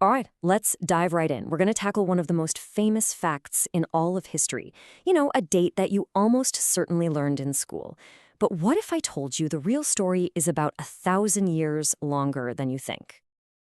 All right, let's dive right in. We're going to tackle one of the most famous facts in all of history. A date that you almost certainly learned in school. But what if I told you the real story is about 1,000 years longer than you think?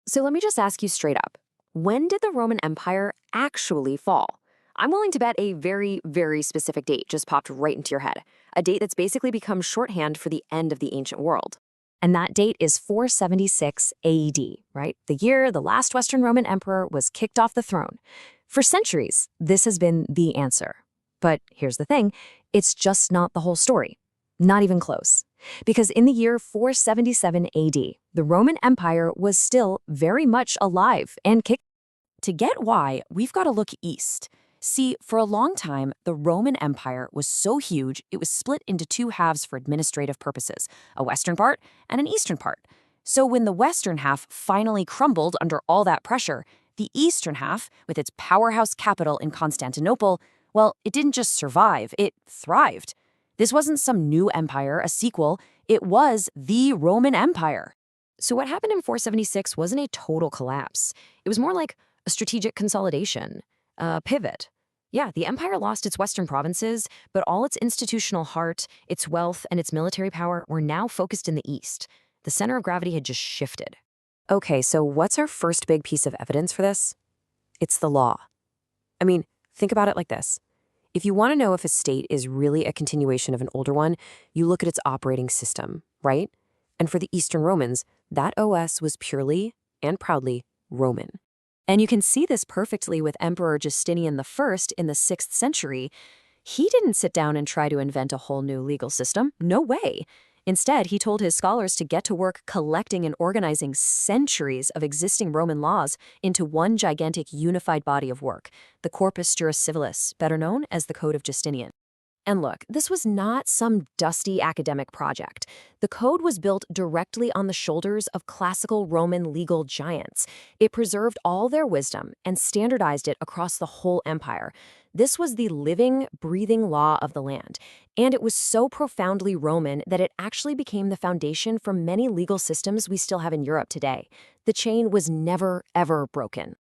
So let me just ask you straight up. When did the Roman Empire actually fall? I'm willing to bet a very, very specific date just popped right into your head. A date that's basically become shorthand for the end of the ancient world. And that date is 476 AD, right? The year the last Western Roman emperor was kicked off the throne. For centuries, this has been the answer. But here's the thing, it's just not the whole story. Not even close. Because in the year 477 AD, the Roman Empire was still very much alive and kicking. To get why, we've got to look east. See, for a long time, the Roman Empire was so huge it was split into two halves for administrative purposes, a western part and an eastern part. So when the western half finally crumbled under all that pressure, the eastern half, with its powerhouse capital in Constantinople, well, it didn't just survive, it thrived. This wasn't some new empire, a sequel, it was the Roman Empire. So what happened in 476 wasn't a total collapse. It was more like a strategic consolidation, a pivot. Yeah, the empire lost its western provinces, but all its institutional heart, its wealth, and its military power were now focused in the east. The center of gravity had just shifted. Okay, so what's our first big piece of evidence for this? It's the law. I mean, think about it like this. If you want to know if a state is really a continuation of an older one, you look at its operating system, right? And for the Eastern Romans, that OS was purely and proudly Roman. And you can see this perfectly with Emperor Justinian I in the 6th century. He didn't sit down and try to invent a whole new legal system. No way. Instead, he told his scholars to get to work collecting and organizing centuries of existing Roman laws into one gigantic unified body of work, the Corpus Juris Civilis, better known as the Code of Justinian. And look, this was not some dusty academic project. The code was built directly on the shoulders of classical Roman legal giants. It preserved all their wisdom and standardized it across the whole empire. This was the living, breathing law of the land. And it was so profoundly Roman that it actually became the foundation for many legal systems we still have in Europe today. The chain was never, ever broken.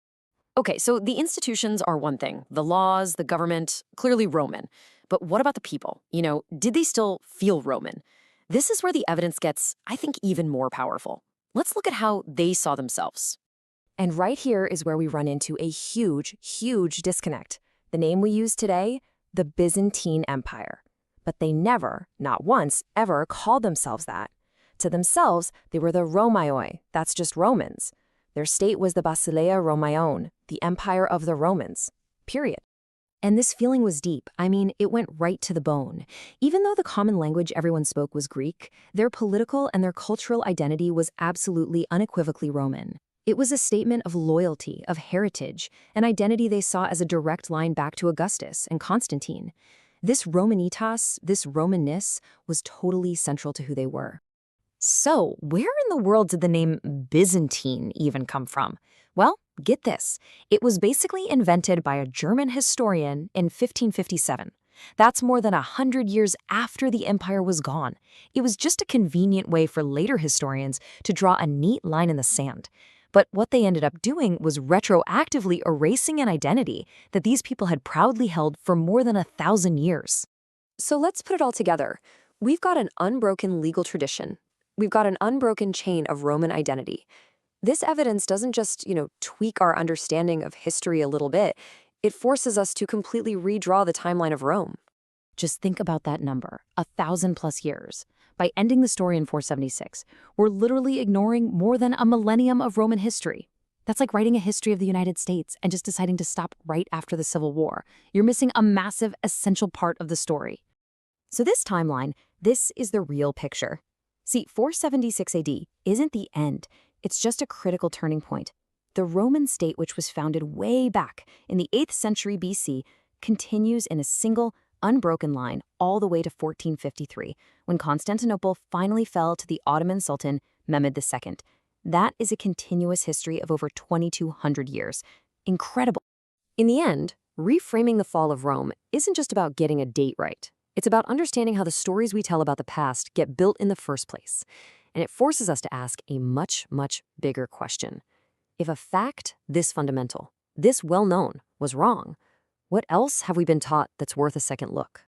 Okay, so the institutions are one thing, the laws, the government, clearly Roman. But what about the people? Did they still feel Roman? This is where the evidence gets, I think, even more powerful. Let's look at how they saw themselves. And right here is where we run into a huge, huge disconnect. The name we use today, the Byzantine Empire. But they never, not once, ever called themselves that. To themselves, they were the Romaioi, that's just Romans. Their state was the Basileia Romaion, the empire of the Romans, period. And this feeling was deep. I mean, it went right to the bone. Even though the common language everyone spoke was Greek, their political and their cultural identity was absolutely unequivocally Roman. It was a statement of loyalty, of heritage, an identity they saw as a direct line back to Augustus and Constantine. This Romanitas, this Romanness, was totally central to who they were. So, where in the world did the name Byzantine even come from? Well, get this. It was basically invented by a German historian in 1557. That's more than 100 years after the empire was gone. It was just a convenient way for later historians to draw a neat line in the sand. But what they ended up doing was retroactively erasing an identity that these people had proudly held for more than 1,000 years. So let's put it all together. We've got an unbroken legal tradition. We've got an unbroken chain of Roman identity. This evidence doesn't just, tweak our understanding of history a little bit. It forces us to completely redraw the timeline of Rome. Just think about that number, 1,000+ years. By ending the story in 476, we're literally ignoring more than a millennium of Roman history. That's like writing a history of the United States and just deciding to stop right after the Civil War. You're missing a massive, essential part of the story. So this timeline, this is the real picture. See, 476 AD isn't the end. It's just a critical turning point. The Roman state, which was founded way back in the 8th century BC, continues in a single, unbroken line all the way to 1453, when Constantinople finally fell to the Ottoman Sultan Mehmed II. That is a continuous history of over 2,200 years. Incredible. In the end, reframing the fall of Rome isn't just about getting a date right. It's about understanding how the stories we tell about the past get built in the first place. And it forces us to ask a much, much bigger question. If a fact this fundamental, this well-known, was wrong, what else have we been taught that's worth a second look?